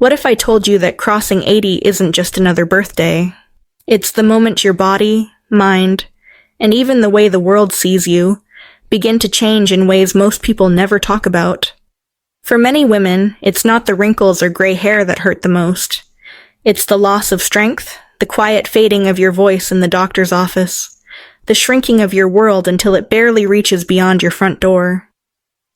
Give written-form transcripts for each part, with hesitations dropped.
What if I told you that crossing 80 isn't just another birthday? It's the moment your body, mind, and even the way the world sees you begin to change in ways most people never talk about. For many women, it's not the wrinkles or gray hair that hurt the most. It's the loss of strength, the quiet fading of your voice in the doctor's office, the shrinking of your world until it barely reaches beyond your front door.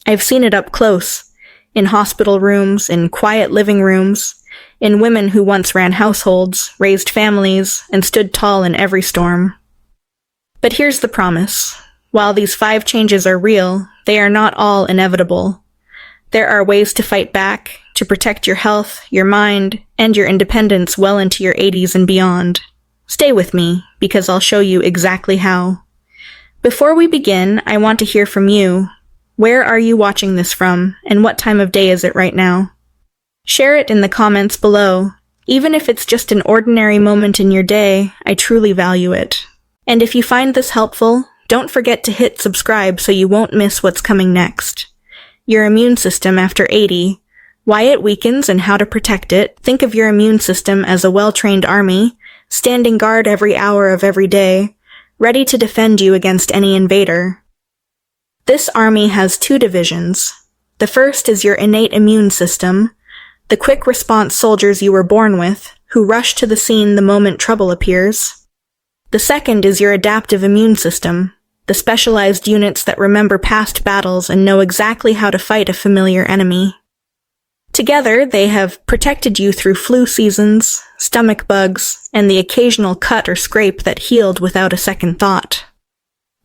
I've seen it up close, in hospital rooms, in quiet living rooms, in women who once ran households, raised families, and stood tall in every storm. But here's the promise. While these 5 changes are real, they are not all inevitable. There are ways to fight back, to protect your health, your mind, and your independence well into your 80s and beyond. Stay with me, because I'll show you exactly how. Before we begin, I want to hear from you. Where are you watching this from, and what time of day is it right now? Share it in the comments below. Even if it's just an ordinary moment in your day, I truly value it. And if you find this helpful, don't forget to hit subscribe so you won't miss what's coming next. Your immune system after 80. Why it weakens and how to protect it. Think of your immune system as a well-trained army, standing guard every hour of every day, ready to defend you against any invader. This army has 2 divisions. The first is your innate immune system, the quick response soldiers you were born with, who rush to the scene the moment trouble appears. The second is your adaptive immune system, the specialized units that remember past battles and know exactly how to fight a familiar enemy. Together, they have protected you through flu seasons, stomach bugs, and the occasional cut or scrape that healed without a second thought.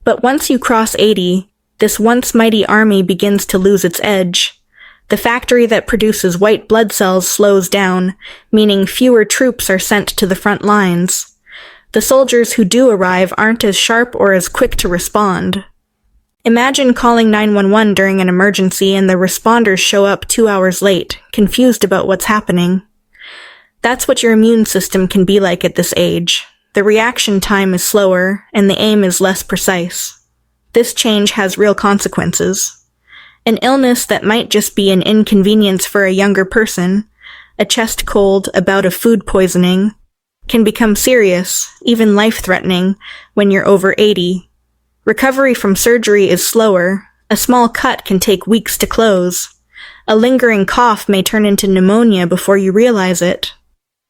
But once you cross 80, this once mighty army begins to lose its edge. The factory that produces white blood cells slows down, meaning fewer troops are sent to the front lines. The soldiers who do arrive aren't as sharp or as quick to respond. Imagine calling 911 during an emergency and the responders show up 2 hours late, confused about what's happening. That's what your immune system can be like at this age. The reaction time is slower, and the aim is less precise. This change has real consequences. An illness that might just be an inconvenience for a younger person, a chest cold, a bout of food poisoning, can become serious, even life-threatening, when you're over 80. Recovery from surgery is slower. A small cut can take weeks to close. A lingering cough may turn into pneumonia before you realize it.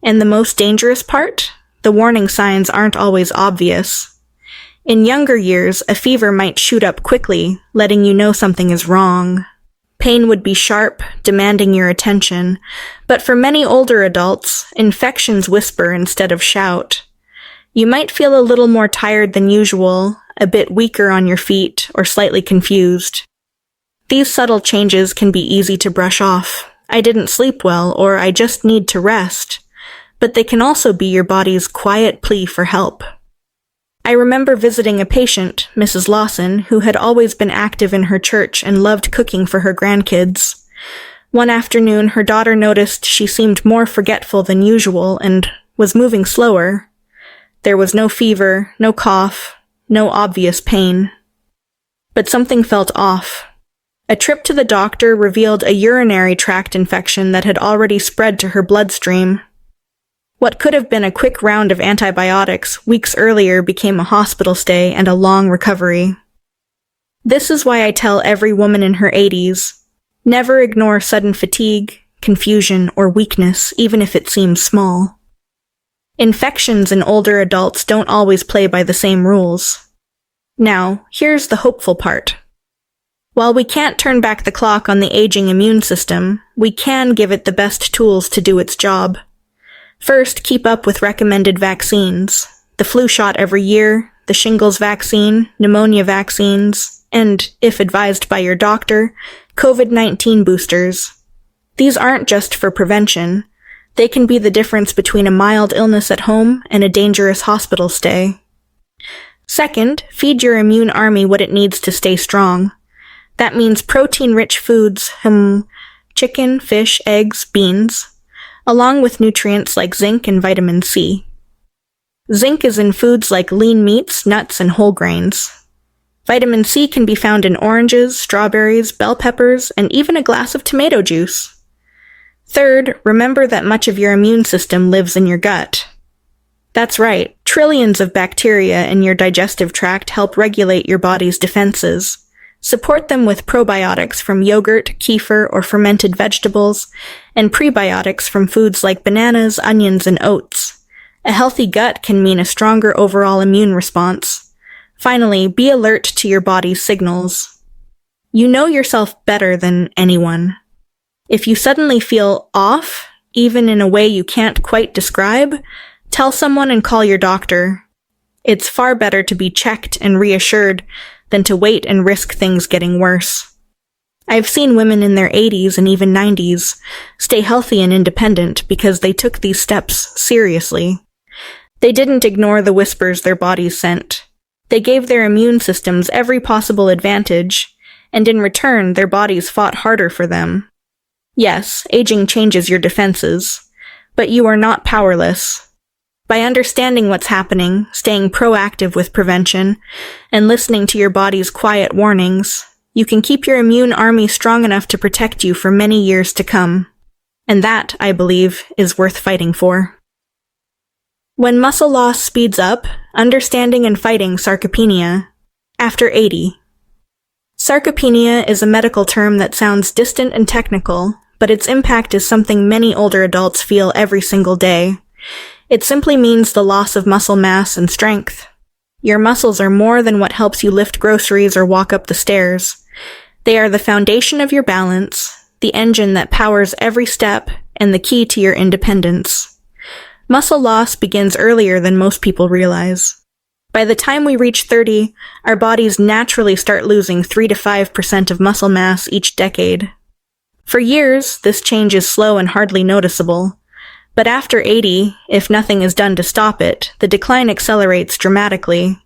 And the most dangerous part? The warning signs aren't always obvious. In younger years, a fever might shoot up quickly, letting you know something is wrong. Pain would be sharp, demanding your attention, but for many older adults, infections whisper instead of shout. You might feel a little more tired than usual, a bit weaker on your feet, or slightly confused. These subtle changes can be easy to brush off. I didn't sleep well, or I just need to rest. But they can also be your body's quiet plea for help. I remember visiting a patient, Mrs. Lawson, who had always been active in her church and loved cooking for her grandkids. One afternoon, her daughter noticed she seemed more forgetful than usual and was moving slower. There was no fever, no cough, no obvious pain. But something felt off. A trip to the doctor revealed a urinary tract infection that had already spread to her bloodstream. What could have been a quick round of antibiotics weeks earlier became a hospital stay and a long recovery. This is why I tell every woman in her 80s, never ignore sudden fatigue, confusion, or weakness, even if it seems small. Infections in older adults don't always play by the same rules. Now, here's the hopeful part. While we can't turn back the clock on the aging immune system, we can give it the best tools to do its job. First, keep up with recommended vaccines. The flu shot every year, the shingles vaccine, pneumonia vaccines, and, if advised by your doctor, COVID-19 boosters. These aren't just for prevention. They can be the difference between a mild illness at home and a dangerous hospital stay. Second, feed your immune army what it needs to stay strong. That means protein-rich foods, chicken, fish, eggs, beans, along with nutrients like zinc and vitamin C. Zinc is in foods like lean meats, nuts, and whole grains. Vitamin C can be found in oranges, strawberries, bell peppers, and even a glass of tomato juice. Third, remember that much of your immune system lives in your gut. That's right, trillions of bacteria in your digestive tract help regulate your body's defenses. Support them with probiotics from yogurt, kefir, or fermented vegetables, and prebiotics from foods like bananas, onions, and oats. A healthy gut can mean a stronger overall immune response. Finally, be alert to your body's signals. You know yourself better than anyone. If you suddenly feel off, even in a way you can't quite describe, tell someone and call your doctor. It's far better to be checked and reassured than to wait and risk things getting worse. I've seen women in their 80s and even 90s stay healthy and independent because they took these steps seriously. They didn't ignore the whispers their bodies sent. They gave their immune systems every possible advantage, and in return, their bodies fought harder for them. Yes, aging changes your defenses, but you are not powerless. By understanding what's happening, staying proactive with prevention, and listening to your body's quiet warnings, you can keep your immune army strong enough to protect you for many years to come. And that, I believe, is worth fighting for. When muscle loss speeds up, understanding and fighting sarcopenia. After 80. Sarcopenia is a medical term that sounds distant and technical, but its impact is something many older adults feel every single day. It simply means the loss of muscle mass and strength. Your muscles are more than what helps you lift groceries or walk up the stairs. They are the foundation of your balance, the engine that powers every step, and the key to your independence. Muscle loss begins earlier than most people realize. By the time we reach 30, our bodies naturally start losing 3 to 5% of muscle mass each decade. For years, this change is slow and hardly noticeable. But after 80, if nothing is done to stop it, the decline accelerates dramatically.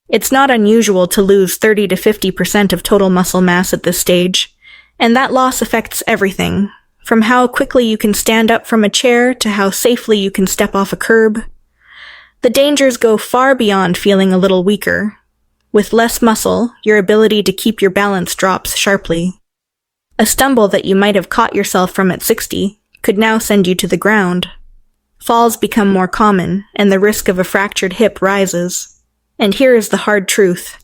It's not unusual to lose 30 to 50% of total muscle mass at this stage, and that loss affects everything, from how quickly you can stand up from a chair to how safely you can step off a curb. The dangers go far beyond feeling a little weaker. With less muscle, your ability to keep your balance drops sharply. A stumble that you might have caught yourself from at 60 could now send you to the ground. Falls become more common, and the risk of a fractured hip rises. And here is the hard truth.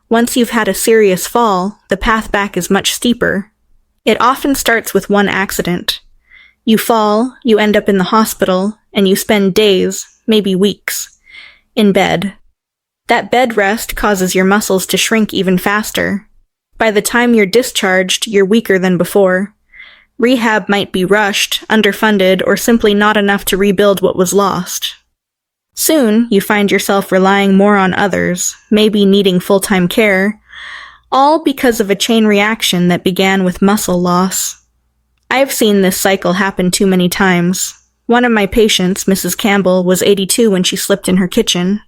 Once you've had a serious fall, the path back is much steeper. It often starts with one accident. You fall, you end up in the hospital, and you spend days, maybe weeks, in bed. That bed rest causes your muscles to shrink even faster. By the time you're discharged, you're weaker than before. Rehab might be rushed, underfunded, or simply not enough to rebuild what was lost. Soon, you find yourself relying more on others, maybe needing full-time care, all because of a chain reaction that began with muscle loss. I've seen this cycle happen too many times. One of my patients, Mrs. Campbell, was 82 when she slipped in her kitchen.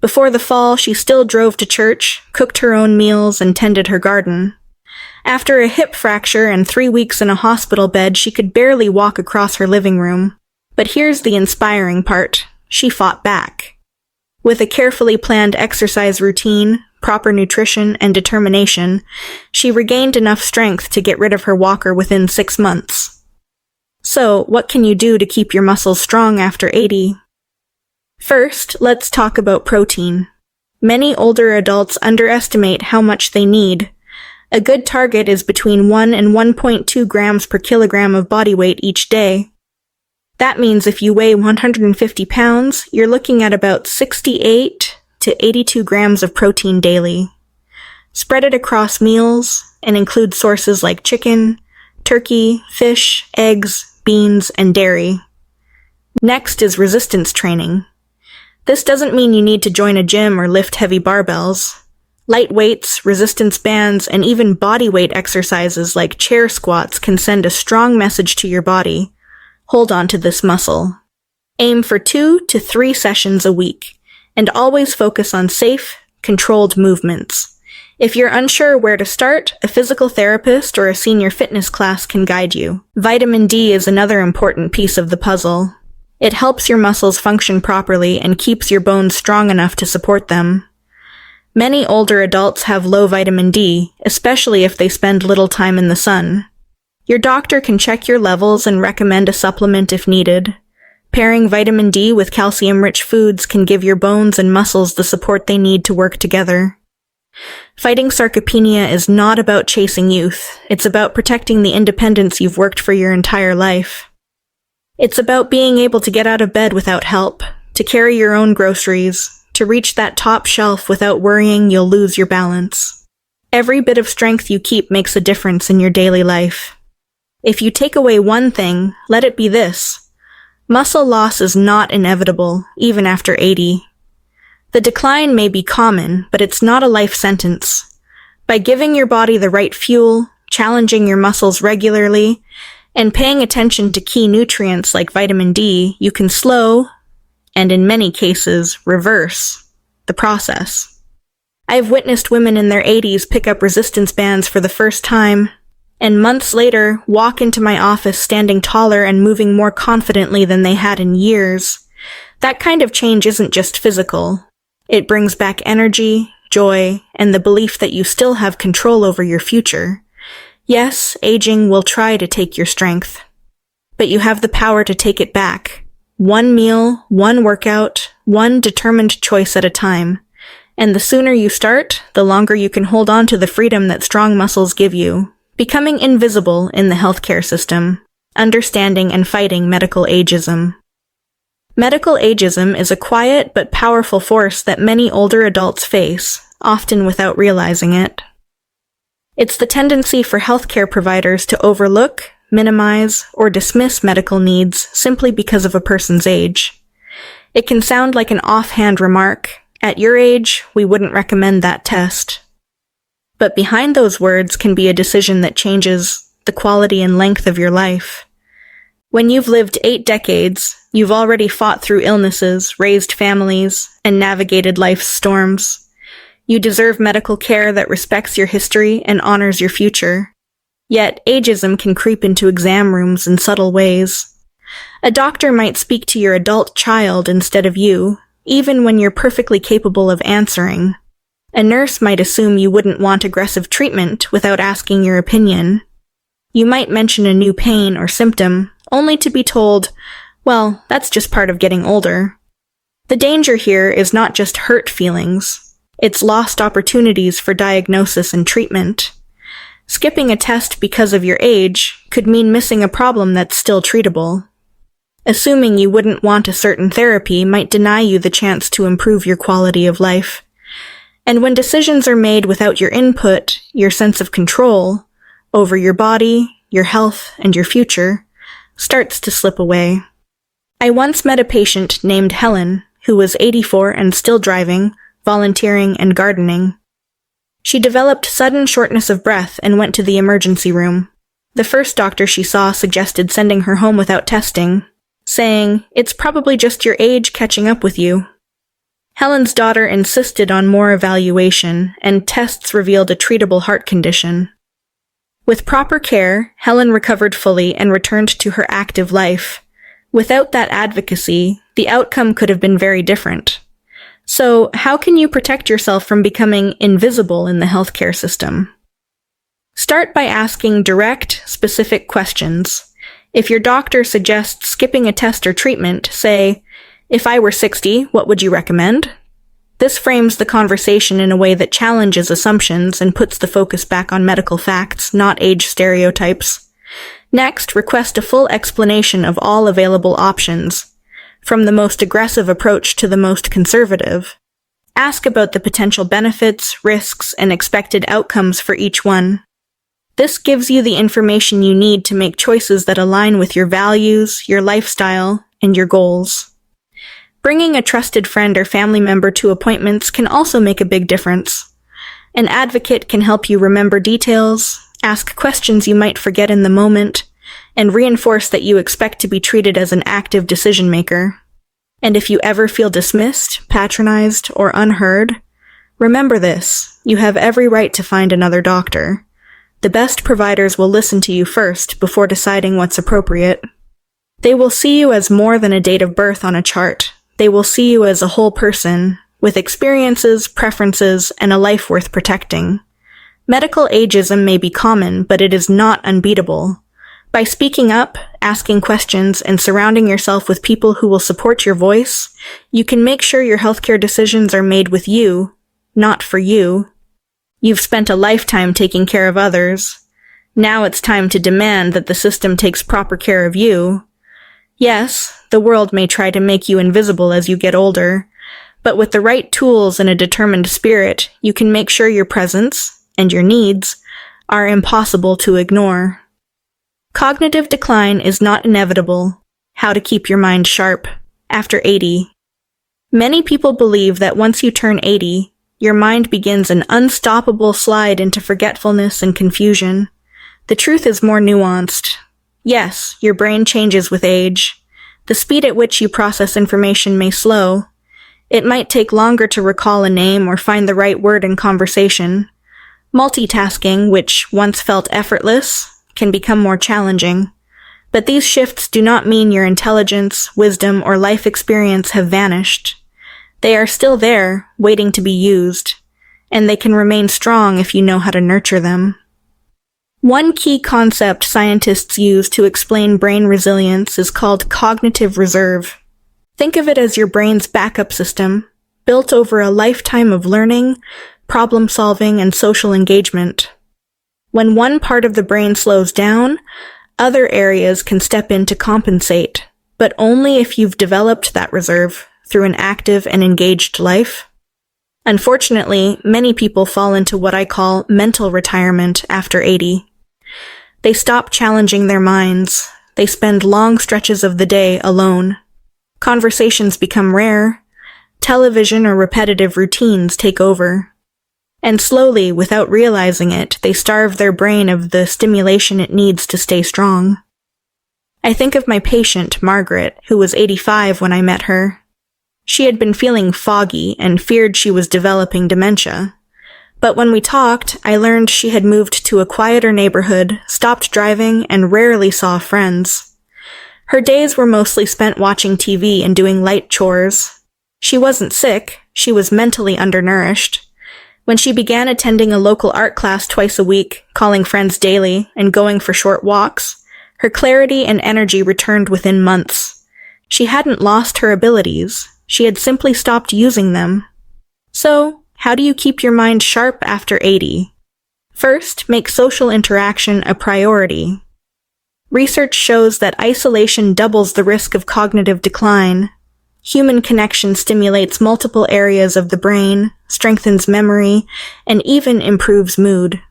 Before the fall, she still drove to church, cooked her own meals, and tended her garden. After a hip fracture and 3 weeks in a hospital bed, she could barely walk across her living room. But here's the inspiring part. She fought back. With a carefully planned exercise routine, proper nutrition, and determination, she regained enough strength to get rid of her walker within 6 months. So, what can you do to keep your muscles strong after 80? First, let's talk about protein. Many older adults underestimate how much they need. A good target is between 1 and 1.2 grams per kilogram of body weight each day. That means if you weigh 150 pounds, you're looking at about 68 to 82 grams of protein daily. Spread it across meals and include sources like chicken, turkey, fish, eggs, beans, and dairy. Next is resistance training. This doesn't mean you need to join a gym or lift heavy barbells. Light weights, resistance bands, and even body weight exercises like chair squats can send a strong message to your body. Hold on to this muscle. Aim for 2 to 3 sessions a week, and always focus on safe, controlled movements. If you're unsure where to start, a physical therapist or a senior fitness class can guide you. Vitamin D is another important piece of the puzzle. It helps your muscles function properly and keeps your bones strong enough to support them. Many older adults have low vitamin D, especially if they spend little time in the sun. Your doctor can check your levels and recommend a supplement if needed. Pairing vitamin D with calcium-rich foods can give your bones and muscles the support they need to work together. Fighting sarcopenia is not about chasing youth. It's about protecting the independence you've worked for your entire life. It's about being able to get out of bed without help, to carry your own groceries, to reach that top shelf without worrying you'll lose your balance. Every bit of strength you keep makes a difference in your daily life. If you take away one thing, let it be this. Muscle loss is not inevitable, even after 80. The decline may be common, but it's not a life sentence. By giving your body the right fuel, challenging your muscles regularly, and paying attention to key nutrients like vitamin D, you can slow, and in many cases, reverse, the process. I've witnessed women in their 80s pick up resistance bands for the first time, and months later walk into my office standing taller and moving more confidently than they had in years. That kind of change isn't just physical. It brings back energy, joy, and the belief that you still have control over your future. Yes, aging will try to take your strength, but you have the power to take it back. One meal, one workout, one determined choice at a time. And the sooner you start, the longer you can hold on to the freedom that strong muscles give you. Becoming invisible in the healthcare system. Understanding and fighting medical ageism. Medical ageism is a quiet but powerful force that many older adults face, often without realizing it. It's the tendency for healthcare providers to overlook, minimize, or dismiss medical needs simply because of a person's age. It can sound like an offhand remark, "At your age, we wouldn't recommend that test." But behind those words can be a decision that changes the quality and length of your life. When you've lived 8 decades, you've already fought through illnesses, raised families, and navigated life's storms. You deserve medical care that respects your history and honors your future. Yet, ageism can creep into exam rooms in subtle ways. A doctor might speak to your adult child instead of you, even when you're perfectly capable of answering. A nurse might assume you wouldn't want aggressive treatment without asking your opinion. You might mention a new pain or symptom, only to be told, well, that's just part of getting older. The danger here is not just hurt feelings. It's lost opportunities for diagnosis and treatment. Skipping a test because of your age could mean missing a problem that's still treatable. Assuming you wouldn't want a certain therapy might deny you the chance to improve your quality of life. And when decisions are made without your input, your sense of control over your body, your health, and your future starts to slip away. I once met a patient named Helen, who was 84 and still driving, volunteering, and gardening. She developed sudden shortness of breath and went to the emergency room. The first doctor she saw suggested sending her home without testing, saying, "It's probably just your age catching up with you." Helen's daughter insisted on more evaluation, and tests revealed a treatable heart condition. With proper care, Helen recovered fully and returned to her active life. Without that advocacy, the outcome could have been very different. So, how can you protect yourself from becoming invisible in the healthcare system? Start by asking direct, specific questions. If your doctor suggests skipping a test or treatment, say, "If I were 60, what would you recommend?" This frames the conversation in a way that challenges assumptions and puts the focus back on medical facts, not age stereotypes. Next, request a full explanation of all available options, from the most aggressive approach to the most conservative. Ask about the potential benefits, risks, and expected outcomes for each one. This gives you the information you need to make choices that align with your values, your lifestyle, and your goals. Bringing a trusted friend or family member to appointments can also make a big difference. An advocate can help you remember details, ask questions you might forget in the moment, and reinforce that you expect to be treated as an active decision maker. And if you ever feel dismissed, patronized, or unheard, remember this: you have every right to find another doctor. The best providers will listen to you first before deciding what's appropriate. They will see you as more than a date of birth on a chart. They will see you as a whole person, with experiences, preferences, and a life worth protecting. Medical ageism may be common, but it is not unbeatable. By speaking up, asking questions, and surrounding yourself with people who will support your voice, you can make sure your healthcare decisions are made with you, not for you. You've spent a lifetime taking care of others. Now it's time to demand that the system takes proper care of you. Yes, the world may try to make you invisible as you get older, but with the right tools and a determined spirit, you can make sure your presence, and your needs, are impossible to ignore. Cognitive decline is not inevitable. How to keep your mind sharp after 80. Many people believe that once you turn 80, your mind begins an unstoppable slide into forgetfulness and confusion. The truth is more nuanced. Yes, your brain changes with age. The speed at which you process information may slow. It might take longer to recall a name or find the right word in conversation. Multitasking, which once felt effortless, can become more challenging. But these shifts do not mean your intelligence, wisdom, or life experience have vanished. They are still there, waiting to be used, and they can remain strong if you know how to nurture them. One key concept scientists use to explain brain resilience is called cognitive reserve. Think of it as your brain's backup system, built over a lifetime of learning, problem-solving, and social engagement. When one part of the brain slows down, other areas can step in to compensate, but only if you've developed that reserve through an active and engaged life. Unfortunately, many people fall into what I call mental retirement after 80. They stop challenging their minds. They spend long stretches of the day alone. Conversations become rare. Television or repetitive routines take over. And slowly, without realizing it, they starve their brain of the stimulation it needs to stay strong. I think of my patient, Margaret, who was 85 when I met her. She had been feeling foggy and feared she was developing dementia. But when we talked, I learned she had moved to a quieter neighborhood, stopped driving, and rarely saw friends. Her days were mostly spent watching TV and doing light chores. She wasn't sick, she was mentally undernourished. When she began attending a local art class twice a week, calling friends daily, and going for short walks, her clarity and energy returned within months. She hadn't lost her abilities, she had simply stopped using them. So, how do you keep your mind sharp after 80? First, make social interaction a priority. Research shows that isolation doubles the risk of cognitive decline. Human connection stimulates multiple areas of the brain, strengthens memory, and even improves mood.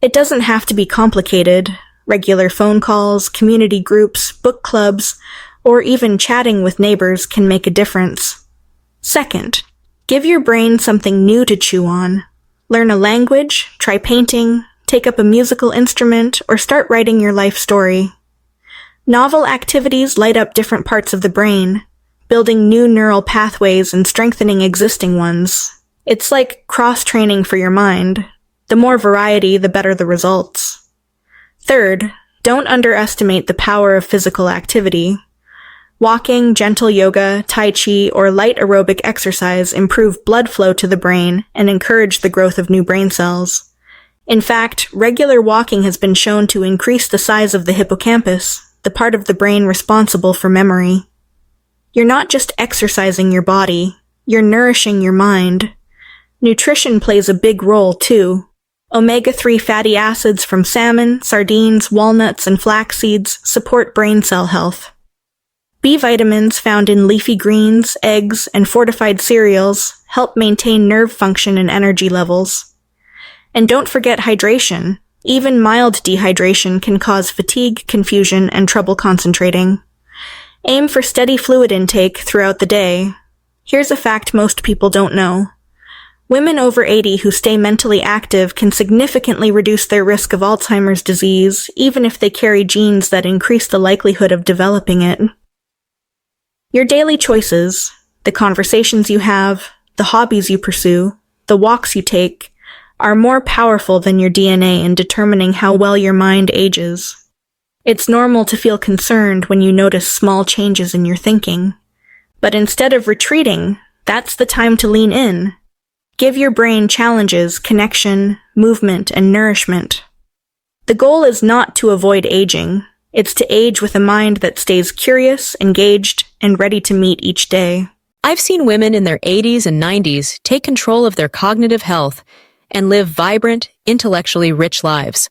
It doesn't have to be complicated. Regular phone calls, community groups, book clubs, or even chatting with neighbors can make a difference. Second, give your brain something new to chew on. Learn a language, try painting, take up a musical instrument, or start writing your life story. Novel activities light up different parts of the brain, building new neural pathways and strengthening existing ones. It's like cross-training for your mind. The more variety, the better the results. Third, don't underestimate the power of physical activity. Walking, gentle yoga, tai chi, or light aerobic exercise improve blood flow to the brain and encourage the growth of new brain cells. In fact, regular walking has been shown to increase the size of the hippocampus, the part of the brain responsible for memory. You're not just exercising your body, you're nourishing your mind. Nutrition plays a big role, too. Omega-3 fatty acids from salmon, sardines, walnuts, and flax seeds support brain cell health. B vitamins found in leafy greens, eggs, and fortified cereals help maintain nerve function and energy levels. And don't forget hydration. Even mild dehydration can cause fatigue, confusion, and trouble concentrating. Aim for steady fluid intake throughout the day. Here's a fact most people don't know. Women over 80 who stay mentally active can significantly reduce their risk of Alzheimer's disease, even if they carry genes that increase the likelihood of developing it. Your daily choices, the conversations you have, the hobbies you pursue, the walks you take, are more powerful than your DNA in determining how well your mind ages. It's normal to feel concerned when you notice small changes in your thinking. But instead of retreating, that's the time to lean in. Give your brain challenges, connection, movement, and nourishment. The goal is not to avoid aging. It's to age with a mind that stays curious, engaged, and ready to meet each day. I've seen women in their 80s and 90s take control of their cognitive health and live vibrant, intellectually rich lives.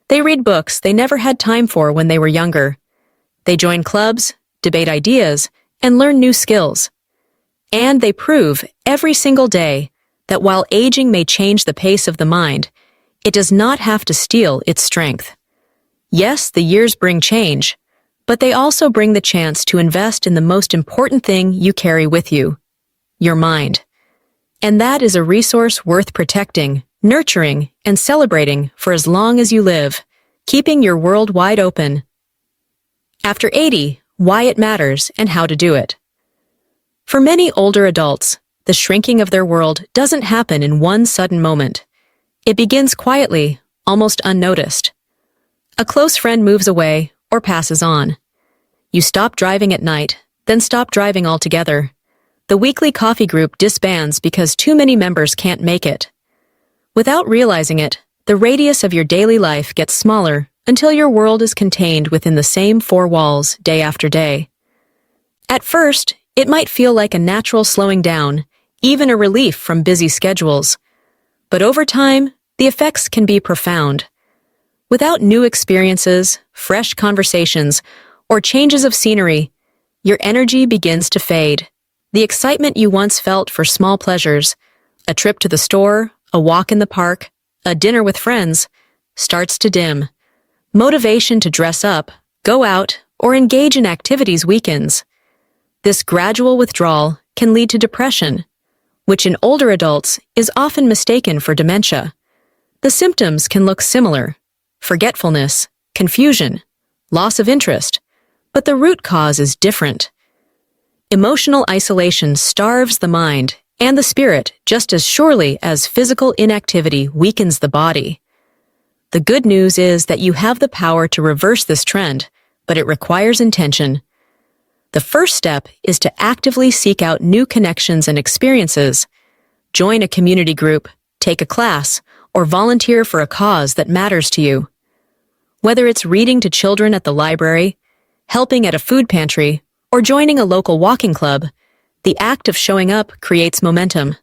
They read books they never had time for when they were younger. They join clubs, debate ideas, and learn new skills. And they prove every single day that while aging may change the pace of the mind, it does not have to steal its strength. Yes, the years bring change, but they also bring the chance to invest in the most important thing you carry with you, your mind. And that is a resource worth protecting, nurturing, and celebrating for as long as you live, keeping your world wide open. After 80, why it matters and how to do it. For many older adults, the shrinking of their world doesn't happen in one sudden moment. It begins quietly, almost unnoticed. A close friend moves away or passes on. You stop driving at night, then stop driving altogether. The weekly coffee group disbands because too many members can't make it. Without realizing it, the radius of your daily life gets smaller until your world is contained within the same four walls day after day. At first, it might feel like a natural slowing down, even a relief from busy schedules. But over time, the effects can be profound. Without new experiences, fresh conversations, or changes of scenery, your energy begins to fade. The excitement you once felt for small pleasures, a trip to the store, a walk in the park, a dinner with friends, starts to dim. Motivation to dress up, go out, or engage in activities weakens. This gradual withdrawal can lead to depression, which in older adults is often mistaken for dementia. The symptoms can look similar: forgetfulness, confusion, loss of interest, but the root cause is different. Emotional isolation starves the mind and the spirit just as surely as physical inactivity weakens the body. The good news is that you have the power to reverse this trend, but it requires intention. The first step is to actively seek out new connections and experiences. Join a community group, take a class, or volunteer for a cause that matters to you. Whether it's reading to children at the library, helping at a food pantry, or joining a local walking club, the act of showing up creates momentum.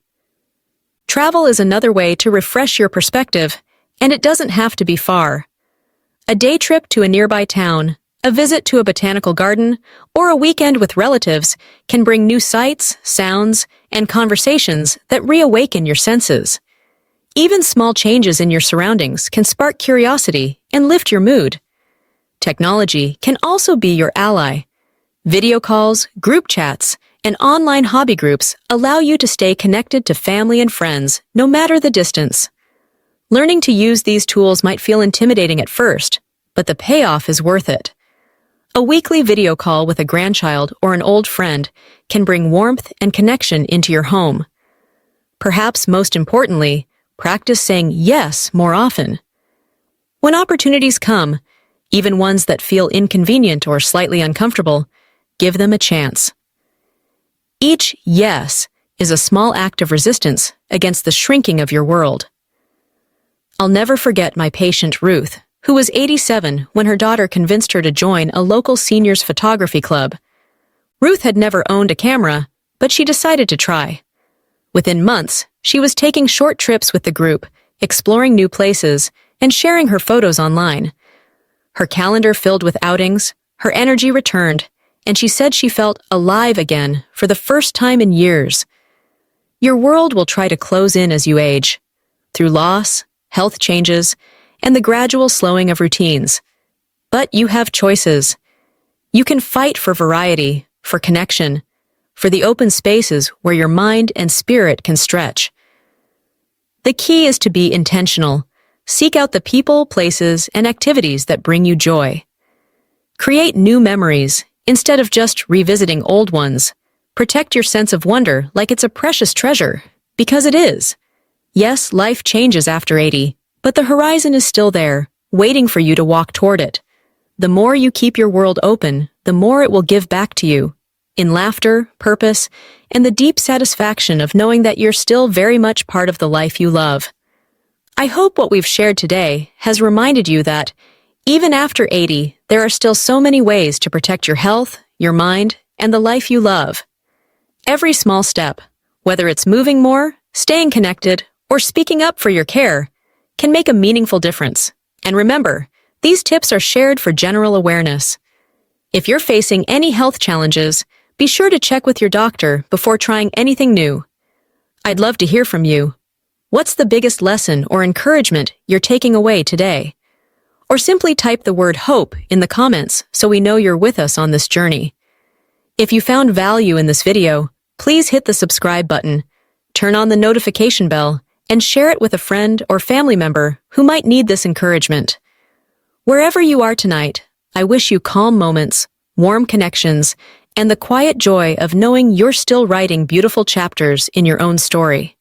Travel is another way to refresh your perspective, and it doesn't have to be far. A day trip to a nearby town, a visit to a botanical garden, or a weekend with relatives can bring new sights, sounds, and conversations that reawaken your senses. Even small changes in your surroundings can spark curiosity and lift your mood. Technology can also be your ally. Video calls, group chats, and online hobby groups allow you to stay connected to family and friends, no matter the distance. Learning to use these tools might feel intimidating at first, but the payoff is worth it. A weekly video call with a grandchild or an old friend can bring warmth and connection into your home. Perhaps most importantly, practice saying yes more often. When opportunities come, even ones that feel inconvenient or slightly uncomfortable, give them a chance. Each yes is a small act of resistance against the shrinking of your world. I'll never forget my patient Ruth, who was 87 when her daughter convinced her to join a local seniors photography club. Ruth had never owned a camera, but she decided to try. Within months, she was taking short trips with the group, exploring new places, and sharing her photos online. Her calendar filled with outings, her energy returned, and she said she felt alive again for the first time in years. Your world will try to close in as you age, through loss, health changes, and the gradual slowing of routines. But you have choices. You can fight for variety, for connection, for the open spaces where your mind and spirit can stretch. The key is to be intentional. Seek out the people, places, and activities that bring you joy. Create new memories instead of just revisiting old ones. Protect your sense of wonder like it's a precious treasure, because it is. Yes, life changes after 80, but the horizon is still there, waiting for you to walk toward it. The more you keep your world open, the more it will give back to you, in laughter, purpose, and the deep satisfaction of knowing that you're still very much part of the life you love. I hope what we've shared today has reminded you that, Even after 80, there are still so many ways to protect your health, your mind, and the life you love. Every small step, whether it's moving more, staying connected, or speaking up for your care, can make a meaningful difference. And remember, these tips are shared for general awareness. If you're facing any health challenges, be sure to check with your doctor before trying anything new. I'd love to hear from you. What's the biggest lesson or encouragement you're taking away today? Or simply type the word hope in the comments so we know you're with us on this journey. If you found value in this video, please hit the subscribe button, turn on the notification bell, and share it with a friend or family member who might need this encouragement. Wherever you are tonight, I wish you calm moments, warm connections, and the quiet joy of knowing you're still writing beautiful chapters in your own story.